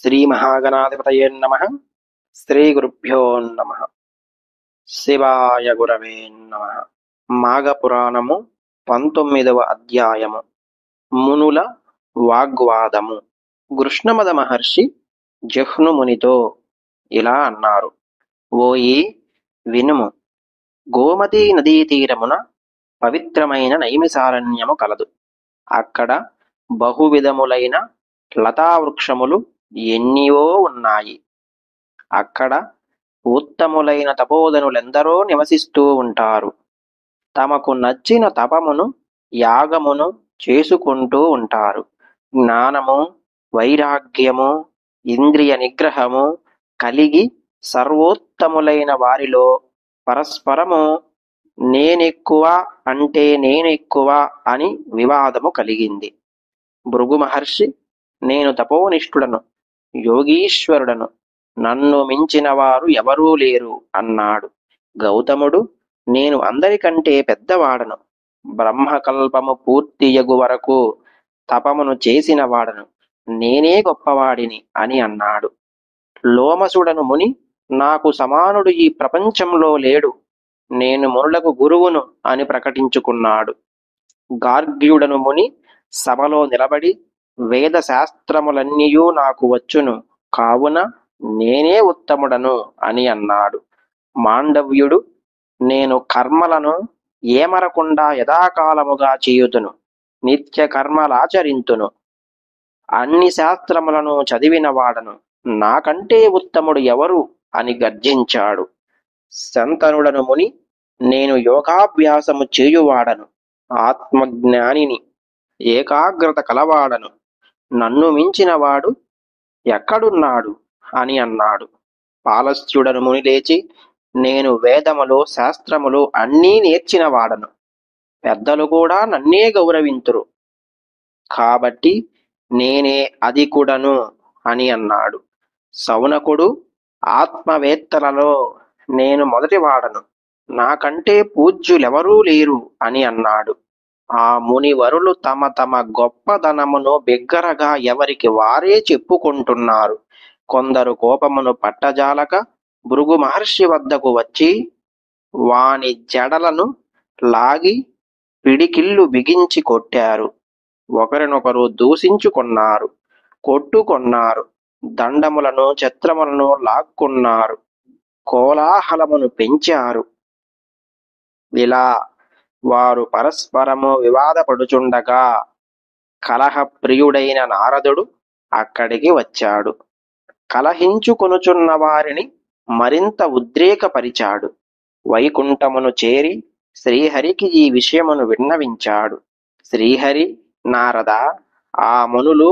శ్రీ మహాగణాధిపతయే నమః. శ్రీ గురుభ్యో నమః. శివాయ గురవే నమః. మాఘ పురాణము 19వ అధ్యాయము. మునుల వాగ్వాదము. కృష్ణమద మహర్షి జహ్ను మునితో ఇలా అన్నారు: ఓయి వినుము, గోమతీ నదీ తీరమున పవిత్రమైన నైమిసారణ్యము కలదు. అక్కడ బహువిధములైన లతావృక్షములు ఎన్నియో ఉన్నాయి. అక్కడ ఉత్తములైన తపోధనులెందరో నివసిస్తూ ఉంటారు. తమకు నచ్చిన తపమును యాగమును చేసుకుంటూ ఉంటారు. జ్ఞానము, వైరాగ్యము, ఇంద్రియ నిగ్రహము కలిగి సర్వోత్తములైన వారిలో పరస్పరము నేనెక్కువ అంటే నేనెక్కువ అని వివాదము కలిగింది. భృగు మహర్షి, నేను తపోనిష్ఠుడను, యోగీశ్వరుడను, నన్ను మించిన వారు ఎవరూ లేరు అన్నాడు. గౌతముడు, నేను అందరికంటే పెద్దవాడను, బ్రహ్మకల్పము పూర్తియగు వరకు తపమును చేసిన వాడను, నేనే గొప్పవాడిని అని అన్నాడు. లోమసుడను ముని, నాకు సమానుడు ఈ ప్రపంచంలో లేడు, నేను మునులకు గురువును అని ప్రకటించుకున్నాడు. గార్గ్యుడను ముని సభలో నిలబడి, వేద శాస్త్రములన్నీయూ నాకు వచ్చును, కావున నేనే ఉత్తముడను అని అన్నాడు. మాండవ్యుడు, నేను కర్మలను ఏమరకుండా యథాకాలముగా చేయుతును, నిత్య కర్మలాచరింతును, అన్ని శాస్త్రములను చదివిన వాడను, నాకంటే ఉత్తముడు ఎవరు అని గర్జించాడు. శంతనుడను ముని, నేను యోగాభ్యాసము చేయువాడను, ఆత్మజ్ఞానిని, ఏకాగ్రత కలవాడను, నన్ను మించిన వాడు ఎక్కడున్నాడు అని అన్నాడు. పాలస్త్యుడను ముని లేచి, నేను వేదములు శాస్త్రములు అన్నీ నేర్చిన వాడను, పెద్దలు కూడా నన్నే గౌరవింతురు, కాబట్టి నేనే అధికుడను అని అన్నాడు. శౌనకుడు, ఆత్మవేత్తలలో నేను మొదటివాడను, నాకంటే పూజ్యులెవరూ లేరు అని అన్నాడు. ఆ మునివరులు తమ తమ గొప్పదనమును బిగ్గరగా ఎవరికి వారే చెప్పుకుంటున్నారు. కొందరు కోపమును పట్టజాలక భృగు మహర్షి వద్దకు వచ్చి వాని జడలను లాగి పిడికిళ్ళు బిగించి కొట్టారు. ఒకరినొకరు దూషించుకున్నారు, కొట్టుకొన్నారు, దండములను ఛత్రములను లాక్కున్నారు, కోలాహలమును పెంచారు. ఇలా వారు పరస్పరము వివాదపడుచుండగా కలహప్రియుడైన నారదుడు అక్కడికి వచ్చాడు. కలహించుకొనుచున్న వారిని మరింత ఉద్రేకపరిచాడు. వైకుంఠమును చేరి శ్రీహరికి ఈ విషయమును విన్నవించాడు. శ్రీహరి, నారద, ఆ మునులు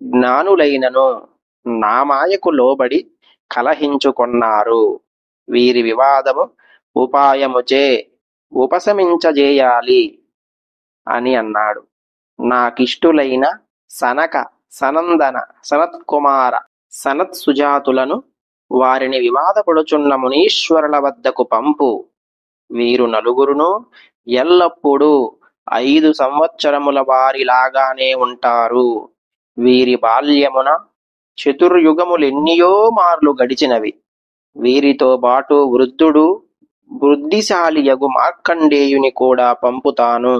జ్ఞానులైనను నా మాయకు లోబడి కలహించుకొన్నారు. వీరి వివాదము ఉపాయముచే ఉపశమించజేయాలి అని అన్నాడు. నాకిష్టులైన సనక, సనందన, సనత్కుమార, సనత్సుజాతులను వారిని వివాదపడుచున్న మునీశ్వరుల వద్దకు పంపు. వీరు నలుగురును ఎల్లప్పుడూ 5 సంవత్సరముల వారిలాగానే ఉంటారు. వీరి బాల్యమున చతుర్యుగములెన్నియో మార్లు గడిచినవి. వీరితో పాటు వృద్ధుడు, బుద్ధిశాలియగు మార్కండేయుని కూడా పంపుతాను.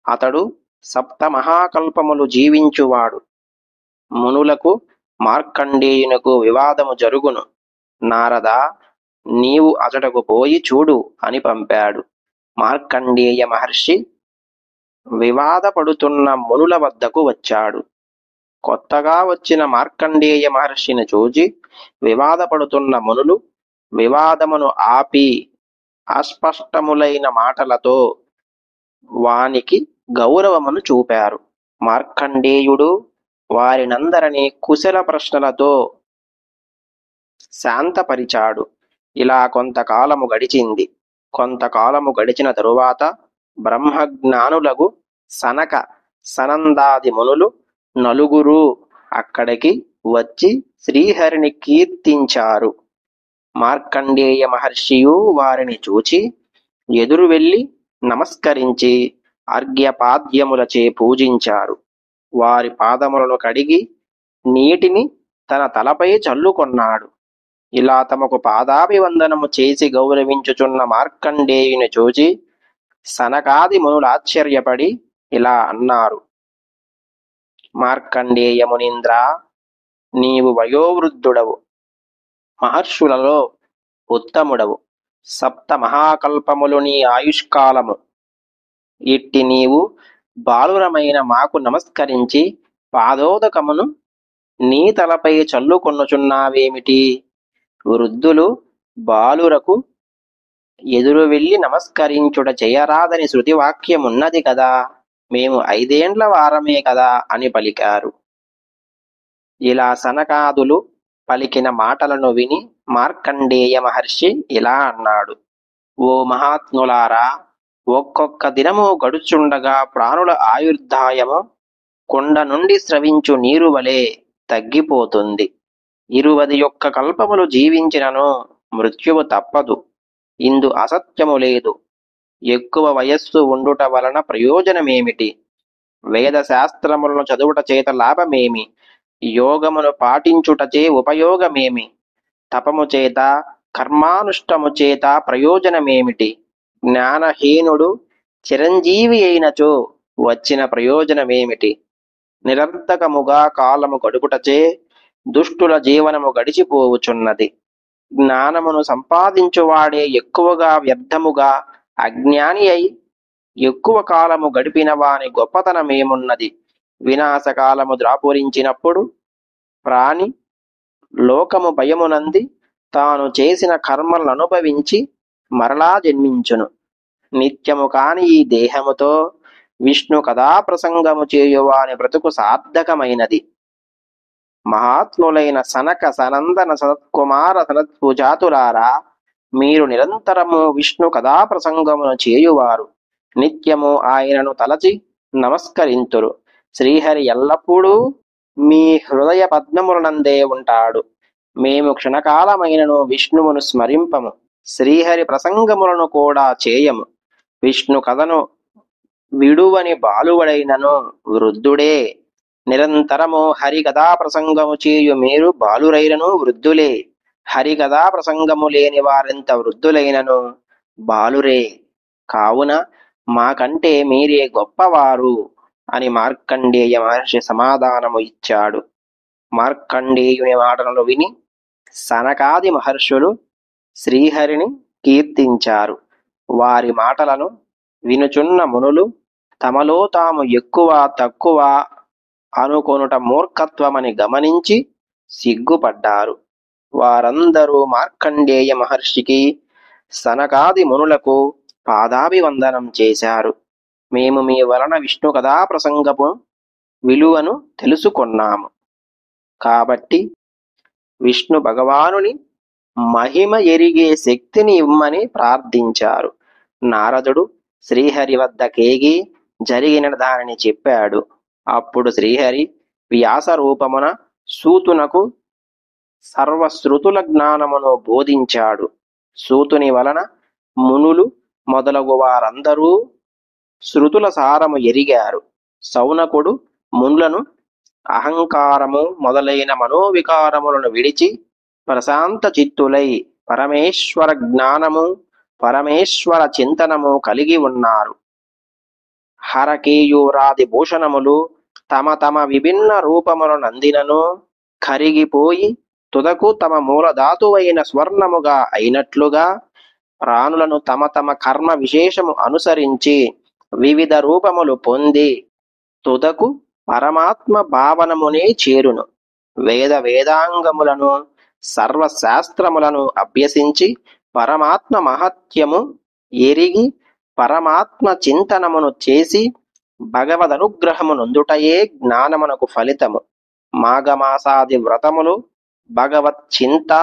అతడు 7 మహాకల్పములు జీవించువాడు. మునులకు మార్కండేయునకు వివాదము జరుగును. నారద, నీవు అతడకు పోయి చూడు అని పంపాడు. మార్కండేయ మహర్షి వివాదపడుతున్న మునుల వద్దకు వచ్చాడు. కొత్తగా వచ్చిన మార్కండేయ మహర్షిని చూచి వివాదపడుతున్న మునులు వివాదమును ఆపి అస్పష్టములైన మాటలతో వానికి గౌరవమును చూపారు. మార్కండేయుడు వారినందరినీ కుశల ప్రశ్నలతో శాంతపరిచాడు. ఇలా కొంతకాలము గడిచింది. కొంతకాలము గడిచిన తరువాత బ్రహ్మజ్ఞానులగు సనక, సనందాది మునులు నలుగురు అక్కడికి వచ్చి శ్రీహరిని కీర్తించారు. మార్కండేయ మహర్షియు వారిని చూచి ఎదురు వెళ్ళి నమస్కరించి అర్ఘ్యపాద్యములచే పూజించారు. వారి పాదములను కడిగి నీటిని తన తలపై చల్లుకొన్నాడు. ఇలా తమకు పాదాభివందనము చేసి గౌరవించుచున్న మార్కండేయుని చూచి సనకాది మునులాశ్చర్యపడి ఇలా అన్నారు: మార్కండేయ మునీంద్ర, నీవు వయోవృద్ధుడవు, మహర్షులలో ఉత్తముడవు. సప్త మహాకల్పములు నీ ఆయుష్కాలము. ఇట్టి నీవు బాలురమైన మాకు నమస్కరించి పాదోదకమును నీ తలపై చల్లుకొనుచున్నావేమిటి? వృద్ధులు బాలురకు ఎదురు వెళ్ళి నమస్కరించుట చేయరాదని శృతివాక్యమున్నది కదా, మేము 5 ఏండ్ల వారమే కదా అని పలికారు. ఇలా సనకాదులు పలికిన మాటలను విని మార్కండేయ మహర్షి ఇలా అన్నాడు: ఓ మహాత్ములారా, ఒక్కొక్క దినము గడుచుండగా ప్రాణుల ఆయుర్దాయము కొండ నుండి స్రవించు నీరు వలె తగ్గిపోతుంది. 21 కల్పములు జీవించినను మృత్యువు తప్పదు. ఇందు అసత్యము లేదు. ఎక్కువ వయస్సు ఉండుట వలన ప్రయోజనమేమిటి? వేద శాస్త్రములను చదువుట చేత లాభమేమి? యోగమును పాటించుటచే ఉపయోగమేమి? తపము చేత కర్మానుష్టము చేత ప్రయోజనమేమిటి? జ్ఞానహీనుడు చిరంజీవి అయినచో వచ్చిన ప్రయోజనమేమిటి? నిరర్ధకముగా కాలము గడుపుటచే దుష్టుల జీవనము గడిచిపోవుచున్నది. జ్ఞానమును సంపాదించువాడే ఎక్కువగా వ్యర్థముగా అజ్ఞాని అయి ఎక్కువ కాలము గడిపిన వాని గొప్పతనమేమున్నది? వినాశకాలము ద్రాపురించినప్పుడు ప్రాణి లోకము భయమునంది తాను చేసిన కర్మలను అనుభవించి మరలా జన్మించును. నిత్యము కాని ఈ దేహముతో విష్ణు కథా ప్రసంగము చేయువాని బ్రతుకు సార్థకమైనది. మహాత్ములైన సనక సనందన సనత్కుమార సనత్పుజాతులారా, మీరు నిరంతరము విష్ణు కథా ప్రసంగమును చేయువారు. నిత్యము ఆయనను తలచి నమస్కరింతురు. శ్రీహరి ఎల్లప్పుడూ మీ హృదయ పద్మములనందే ఉంటాడు. మేము క్షణకాలమైనను విష్ణువును స్మరింపము. శ్రీహరి ప్రసంగములను కూడా చేయము. విష్ణు కథను విడువని బాలువడైనను వృద్ధుడే. నిరంతరము హరికథా ప్రసంగము చేయు మీరు బాలురైనను వృద్ధులే. హరికథా ప్రసంగము లేని వారెంత వృద్ధులైనను బాలురే. కావున మాకంటే మీరే గొప్పవారు అని మార్కండేయ మహర్షి సమాధానము ఇచ్చాడు. మార్కండేయుని మాటలను విని సనకాది మహర్షులు శ్రీహరిని కీర్తించారు. వారి మాటలను వినుచున్న మునులు తమలో తాము ఎక్కువ తక్కువ అనుకొనుట మూర్ఖత్వమని గమనించి సిగ్గుపడ్డారు. వారందరూ మార్కండేయ మహర్షికి సనకాది మునులకు పాదాభివందనం చేశారు. మేము మీ వలన విష్ణు కథా ప్రసంగపు విలువను తెలుసుకొన్నాము. కాబట్టి విష్ణు భగవానుని మహిమ ఎరిగే శక్తిని ఇమ్మని ప్రార్థించారు. నారదుడు శ్రీహరి వద్ద కేగి జరిగిన దానిని చెప్పాడు. అప్పుడు శ్రీహరి వ్యాస రూపమున సూతునకు సర్వశ్రుతుల జ్ఞానమును బోధించాడు. సూతుని వలన మునులు మొదలగు వారందరూ శృతుల సారము ఎరిగారు. సౌనకుడు మునులను అహంకారము మొదలైన మనోవికారములను విడిచి ప్రశాంత చిత్తులై పరమేశ్వర జ్ఞానము పరమేశ్వర చింతనము కలిగి ఉన్నారు. హరకేయూరాది భూషణములు తమ తమ విభిన్న రూపములనందినను కరిగిపోయి తుదకు తమ మూలధాతువైన స్వర్ణముగా అయినట్లుగా ప్రాణులను తమ తమ కర్మ విశేషము అనుసరించి వివిధ రూపములు పొంది తుదకు పరమాత్మ భావనమునే చేరును. వేదాంగములను సర్వశాస్త్రములను అభ్యసించి పరమాత్మ మహత్యము ఎరిగి పరమాత్మ చింతనమును చేసి భగవదనుగ్రహము నొందుటయే జ్ఞానమునకు ఫలితము. మాఘమాసాది వ్రతములు భగవత్ చింత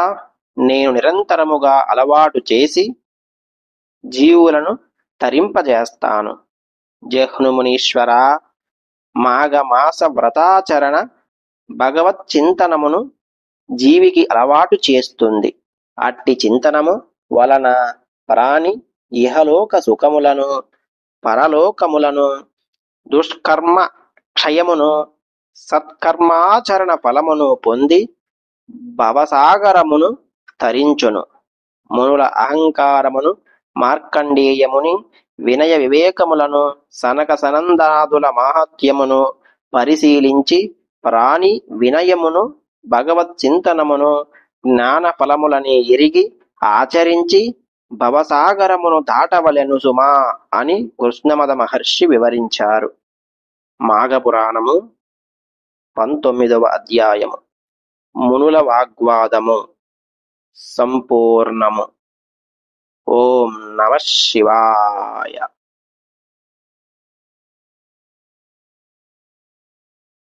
నేను నిరంతరముగా అలవాటు చేసి జీవులను తరింపజేస్తాను. జహ్నుమునీశ్వర, మాఘమాస వ్రతాచరణ భగవత్ చింతనమును జీవికి అలవాటు చేస్తుంది. అట్టి చింతనము వలన ప్రాణి ఇహలోక సుఖములను పరలోకములను దుష్కర్మ క్షయమును సత్కర్మాచరణ ఫలమును పొంది భవసాగరమును తరించును. మునుల అహంకారమును మార్కండేయముని వినయ వివేకములను సనక సనందాదుల మాహాత్మ్యమును పరిశీలించి ప్రాణి వినయమును భగవత్ చింతనమును జ్ఞాన ఫలములని ఎరిగి ఆచరించి భవసాగరమును దాటవలెను సుమా అని కృష్ణమద మహర్షి వివరించారు. మాఘపురాణము 19వ అధ్యాయము మునుల వాగ్వాదము సంపూర్ణము. ఓం నమః శివాయ.